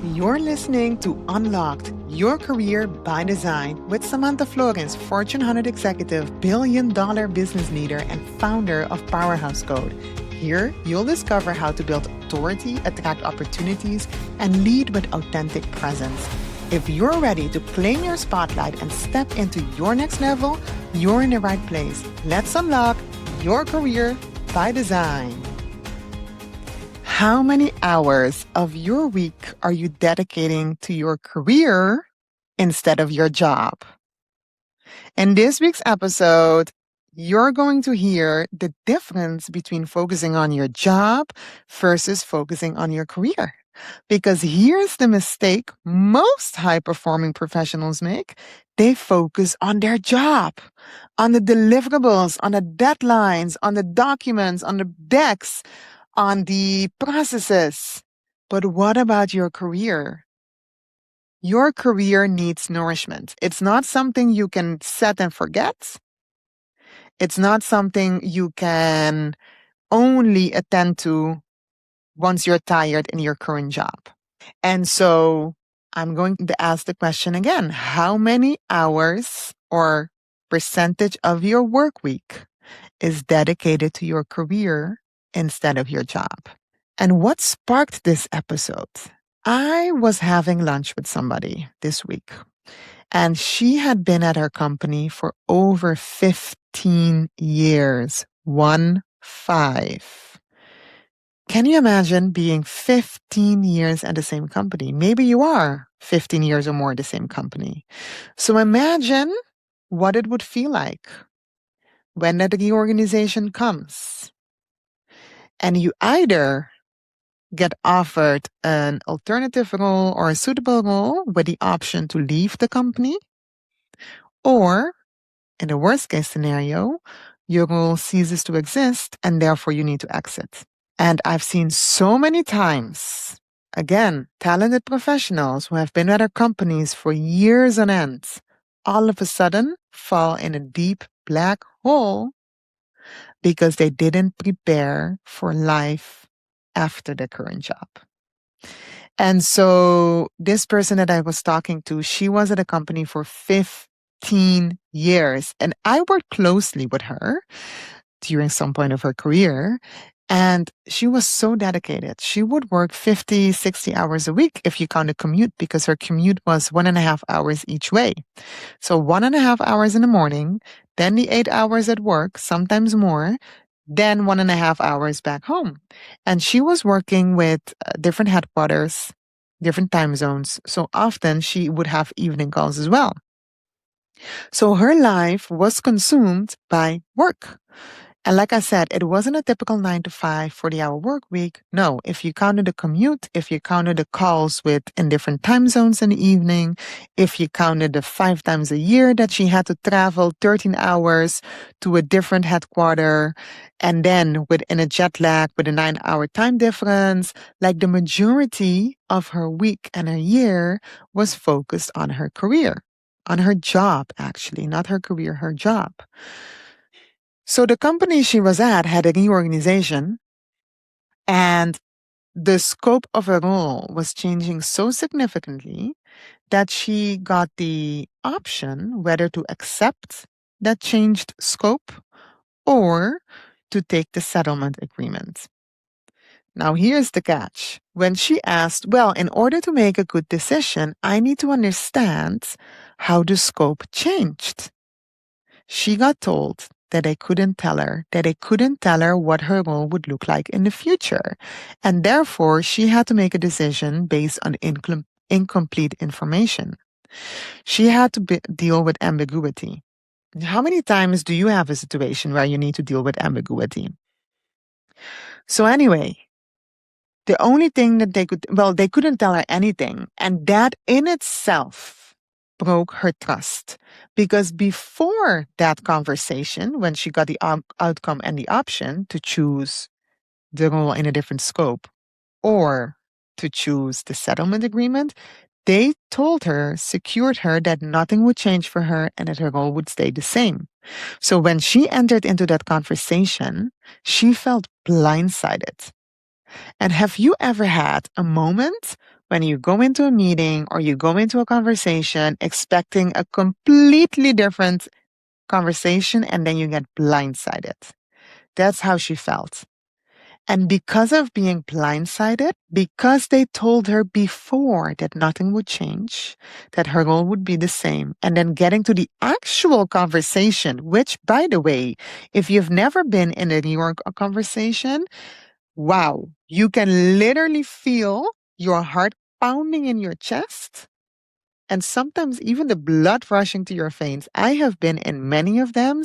You're listening to Unlocked, Your Career by Design with Samantha Florence, Fortune 100 executive, billion-dollar business leader, and founder of Powerhouse Code. Here, you'll discover how to build authority, attract opportunities, and lead with authentic presence. If you're ready to claim your spotlight and step into your next level, you're in the right place. Let's unlock your career by design. How many hours of your week are you dedicating to your career instead of your job? In this week's episode, you're going to hear the difference between focusing on your job versus focusing on your career. Because here's the mistake most high-performing professionals make. They focus on their job, on the deliverables, on the deadlines, on the documents, on the decks, on the processes. But what about your career? Your career needs nourishment. It's not something you can set and forget. It's not something you can only attend to once you're tired in your current job. And so I'm going to ask the question again. How many hours or percentage of your work week is dedicated to your career instead of your job? And what sparked this episode? I was having lunch with somebody this week, and she had been at her company for over 15 years. 15. Can you imagine being 15 years at the same company? Maybe you are 15 years or more at the same company. So imagine what it would feel like when that reorganization comes. And you either get offered an alternative role or a suitable role with the option to leave the company, or in the worst case scenario, your role ceases to exist and therefore you need to exit. And I've seen so many times, again, talented professionals who have been at their companies for years on end, all of a sudden fall in a deep black hole because they didn't prepare for life after their current job. And so this person that I was talking to, she was at a company for 15 years. And I worked closely with her during some point of her career. And she was so dedicated. She would work 50, 60 hours a week if you count a commute, because her commute was 1.5 hours each way. So 1.5 hours in the morning, then the 8 hours at work, sometimes more, then 1.5 hours back home. And she was working with different headquarters, different time zones. So often she would have evening calls as well. So her life was consumed by work. And like I said, it wasn't a typical 9 to 5, 40-hour work week. No, if you counted the commute, if you counted the calls in different time zones in the evening, if you counted the 5 times a year that she had to travel 13 hours to a different headquarter, and then within a jet lag with a 9-hour time difference, like the majority of her week and her year was focused on her career, on her job, actually, not her career, her job. So the company she was at had a reorganization, and the scope of her role was changing so significantly that she got the option whether to accept that changed scope or to take the settlement agreement. Now, here's the catch. When she asked, well, in order to make a good decision, I need to understand how the scope changed. She got told that they couldn't tell her what her role would look like in the future. And therefore, she had to make a decision based on incomplete information. She had to deal with ambiguity. How many times do you have a situation where you need to deal with ambiguity? So anyway, the only thing that they couldn't tell her anything. And that in itself broke her trust, because before that conversation, when she got the outcome and the option to choose the role in a different scope or to choose the settlement agreement, they secured her that nothing would change for her and that her role would stay the same. So when she entered into that conversation, she felt blindsided. And have you ever had a moment when you go into a meeting or you go into a conversation expecting a completely different conversation and then you get blindsided. That's how she felt. And because of being blindsided, because they told her before that nothing would change, that her role would be the same, and then getting to the actual conversation, which, by the way, if you've never been in a New York conversation, wow, you can literally feel your heart pounding in your chest and sometimes even the blood rushing to your veins. I have been in many of them.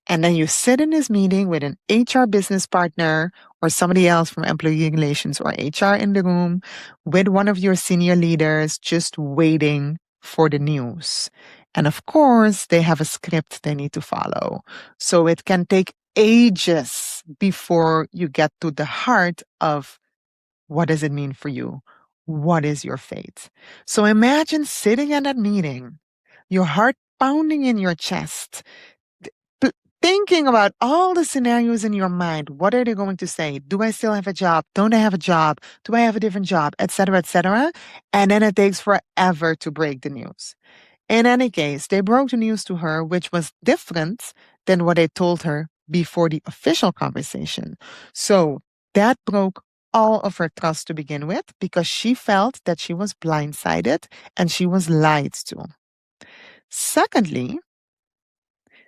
And then you sit in this meeting with an HR business partner or somebody else from employee relations or HR in the room with one of your senior leaders just waiting for the news. And of course, they have a script they need to follow. So it can take ages before you get to the heart of what does it mean for you? What is your fate? So imagine sitting at that meeting, your heart pounding in your chest, p- thinking about all the scenarios in your mind. What are they going to say? Do I still have a job? Don't I have a job? Do I have a different job? Etc., etc. And then it takes forever to break the news. In any case, they broke the news to her, which was different than what they told her before the official conversation. So that broke all of her trust to begin with because she felt that she was blindsided and she was lied to. Secondly,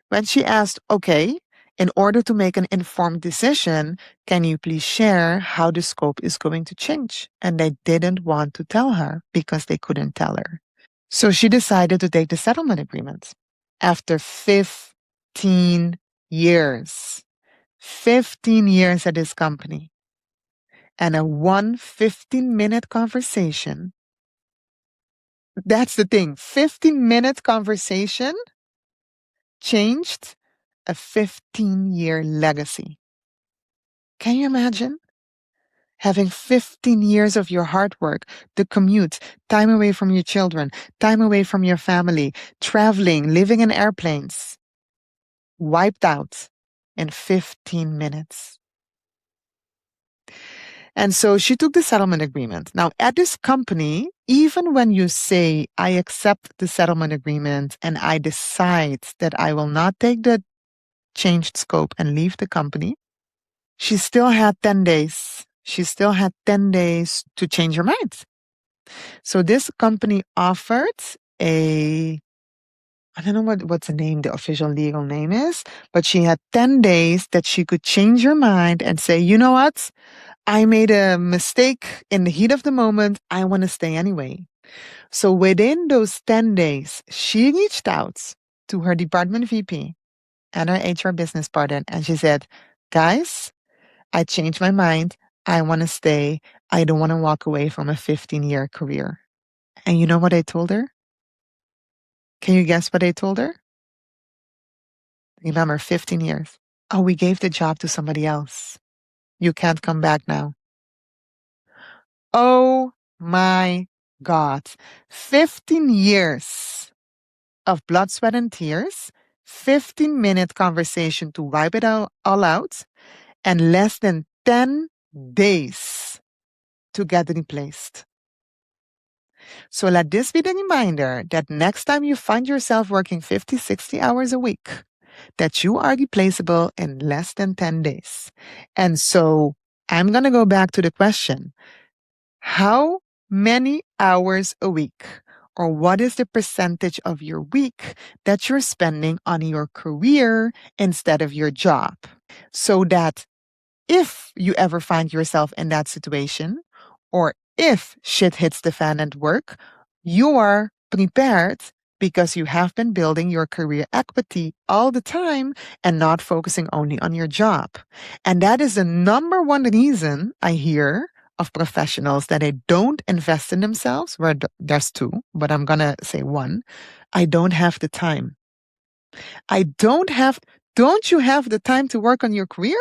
when she asked, okay, in order to make an informed decision, can you please share how the scope is going to change? And they didn't want to tell her because they couldn't tell her. So she decided to take the settlement agreement after 15 years. 15 years at this company. And a 15-minute conversation. That's the thing. 15-minute conversation changed a 15-year legacy. Can you imagine? Having 15 years of your hard work, the commute, time away from your children, time away from your family, traveling, living in airplanes, wiped out in 15 minutes. And so she took the settlement agreement. Now, at this company, even when you say, I accept the settlement agreement and I decide that I will not take the changed scope and leave the company, she still had 10 days. She still had 10 days to change her mind. So this company offered I don't know what's the name, the official legal name is, but she had 10 days that she could change her mind and say, you know what? I made a mistake in the heat of the moment. I want to stay anyway. So within those 10 days, she reached out to her department VP and her HR business partner and she said, guys, I changed my mind. I want to stay. I don't want to walk away from a 15-year career. And you know what I told her? Can you guess what I told her? Remember, 15 years. Oh, we gave the job to somebody else. You can't come back now. Oh my God. 15 years of blood, sweat, and tears, 15-minute conversation to wipe it all out, and less than 10 days to get replaced. So let this be the reminder that next time you find yourself working 50, 60 hours a week, that you are replaceable in less than 10 days. And so I'm going to go back to the question. How many hours a week, or what is the percentage of your week that you're spending on your career instead of your job? So that if you ever find yourself in that situation, or if shit hits the fan at work, you are prepared because you have been building your career equity all the time and not focusing only on your job. And that is the number one reason I hear of professionals that they don't invest in themselves. Well, there's two, but I'm going to say one. I don't have the time. Don't you have the time to work on your career?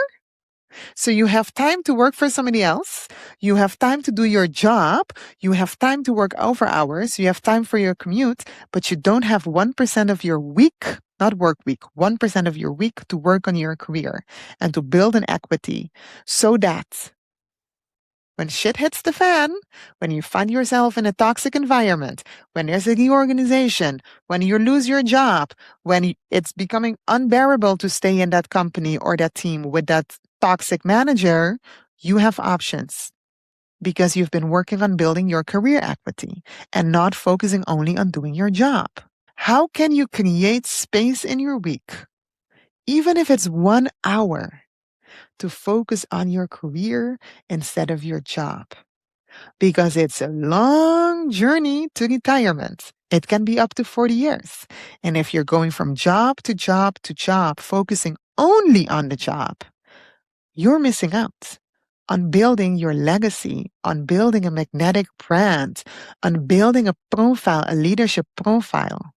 So you have time to work for somebody else. You have time to do your job. You have time to work over hours. You have time for your commute, but you don't have 1% of your week, not work week, 1% of your week to work on your career and to build an equity so that when shit hits the fan, when you find yourself in a toxic environment, when there's a reorganization, when you lose your job, when it's becoming unbearable to stay in that company or that team with that toxic manager, you have options because you've been working on building your career equity and not focusing only on doing your job. How can you create space in your week, even if it's 1 hour, to focus on your career instead of your job? Because it's a long journey to retirement. It can be up to 40 years. And if you're going from job to job to job, focusing only on the job, you're missing out on building your legacy, on building a magnetic brand, on building a profile, a leadership profile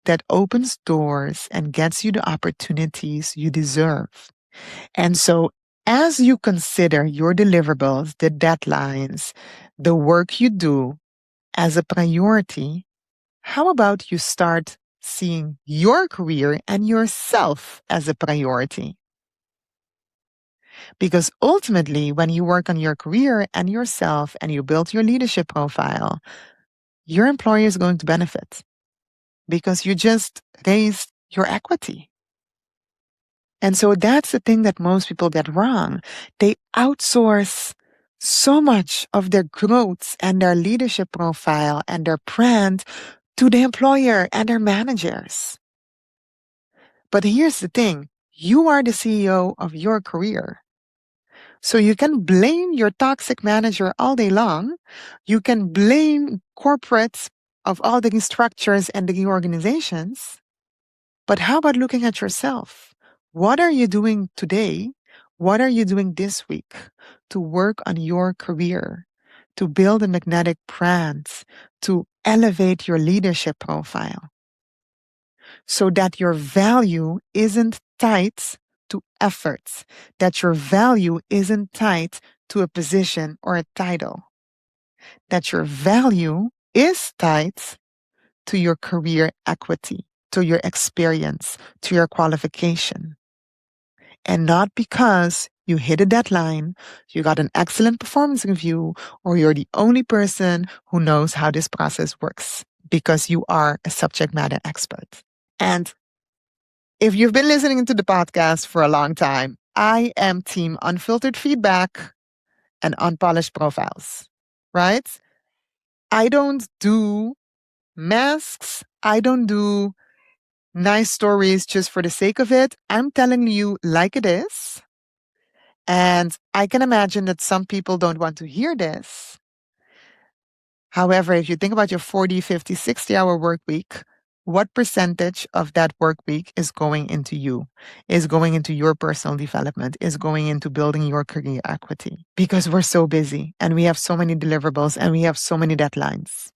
that opens doors and gets you the opportunities you deserve. And so, as you consider your deliverables, the deadlines, the work you do as a priority, how about you start seeing your career and yourself as a priority? Because ultimately, when you work on your career and yourself and you build your leadership profile, your employer is going to benefit because you just raised your equity. And so that's the thing that most people get wrong. They outsource so much of their growth and their leadership profile and their brand to the employer and their managers. But here's the thing. You are the CEO of your career. So you can blame your toxic manager all day long. You can blame corporates of all the structures and the organizations. But how about looking at yourself? What are you doing today? What are you doing this week to work on your career, to build a magnetic brand, to elevate your leadership profile so that your value isn't tied to efforts, that your value isn't tied to a position or a title, that your value is tied to your career equity, to your experience, to your qualification. And not because you hit a deadline, you got an excellent performance review, or you're the only person who knows how this process works because you are a subject matter expert. And if you've been listening to the podcast for a long time, I am team unfiltered feedback and unpolished profiles, right? I don't do masks. I don't do nice stories just for the sake of it. I'm telling you like it is. And I can imagine that some people don't want to hear this. However, if you think about your 40, 50, 60-hour work week, what percentage of that work week is going into you, is going into your personal development, is going into building your career equity? Because we're so busy and we have so many deliverables and we have so many deadlines.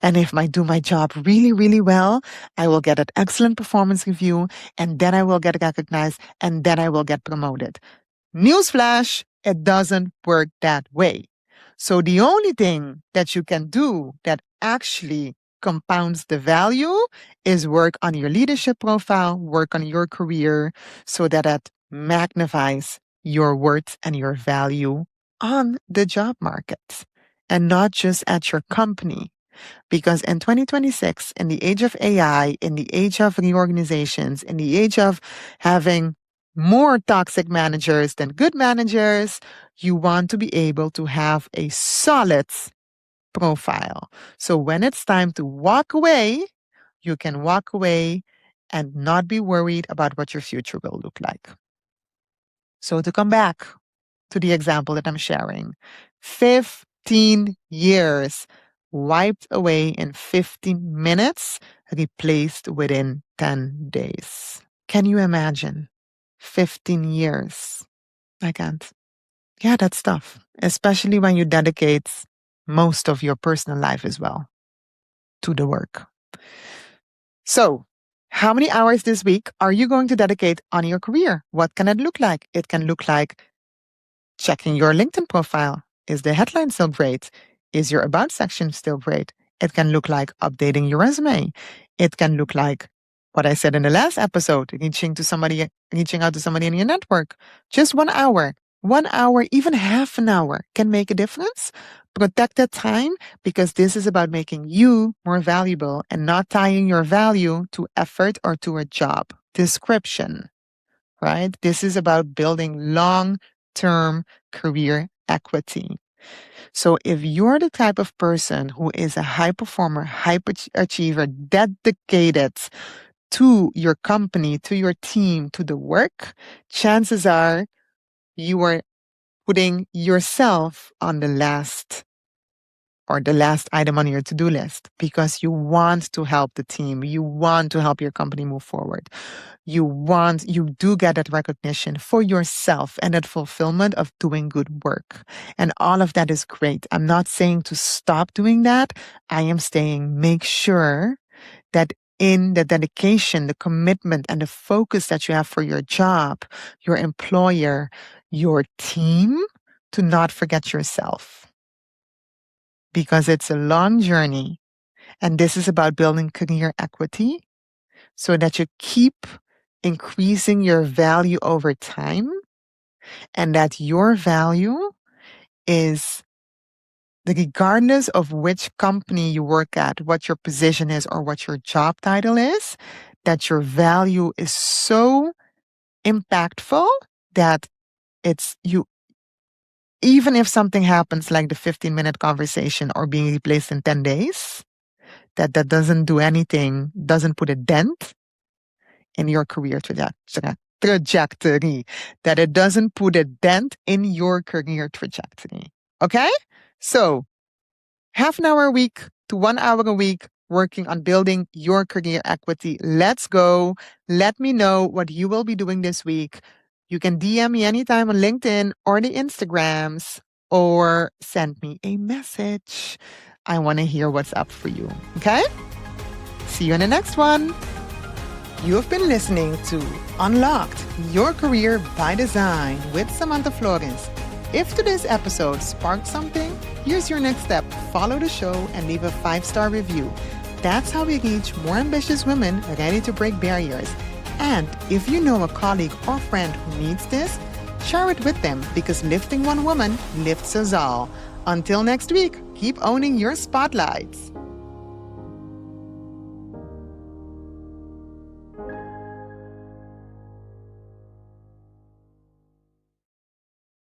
And if I do my job really, really well, I will get an excellent performance review and then I will get recognized and then I will get promoted. Newsflash, it doesn't work that way. So the only thing that you can do that actually compounds the value is work on your leadership profile, work on your career so that it magnifies your worth and your value on the job market and not just at your company. Because in 2026, in the age of AI, in the age of reorganizations, in the age of having more toxic managers than good managers, you want to be able to have a solid profile. So when it's time to walk away, you can walk away and not be worried about what your future will look like. So to come back to the example that I'm sharing, 15 years wiped away in 15 minutes, replaced within 10 days. Can you imagine? 15 years. I can't. Yeah, that's tough, especially when you dedicate most of your personal life as well to the work. So, how many hours this week are you going to dedicate on your career? What can it look like? It can look like checking your LinkedIn profile. Is the headline still great? Is your about section still great? It can look like updating your resume. It can look like what I said in the last episode, reaching out to somebody in your network. Just 1 hour. 1 hour, even half an hour can make a difference. Protect that time because this is about making you more valuable and not tying your value to effort or to a job description, right? This is about building long-term career equity. So if you're the type of person who is a high performer, hyper achiever, dedicated to your company, to your team, to the work, chances are you are putting yourself on the last item on your to-do list because you want to help the team. You want to help your company move forward. You do get that recognition for yourself and that fulfillment of doing good work. And all of that is great. I'm not saying to stop doing that. I am saying make sure that in the dedication, the commitment, and the focus that you have for your job, your employer, your team, to not forget yourself. Because it's a long journey. And this is about building career equity so that you keep increasing your value over time and that your value is regardless of which company you work at, what your position is or what your job title is, that your value is so impactful that it's you, even if something happens like the 15-minute conversation or being replaced in 10 days, that doesn't do anything, doesn't put a dent in your career trajectory, that it doesn't put a dent in your career trajectory. Okay? So, half an hour a week to 1 hour a week working on building your career equity. Let's go. Let me know what you will be doing this week. You can DM me anytime on LinkedIn or the Instagrams or send me a message. I want to hear what's up for you. Okay? See you in the next one. You have been listening to Unlocked Your Career by Design with Samantha Flores. If today's episode sparked something, here's your next step. Follow the show and leave a 5-star review. That's how we reach more ambitious women ready to break barriers. And if you know a colleague or friend who needs this, share it with them because lifting one woman lifts us all. Until next week, keep owning your spotlights.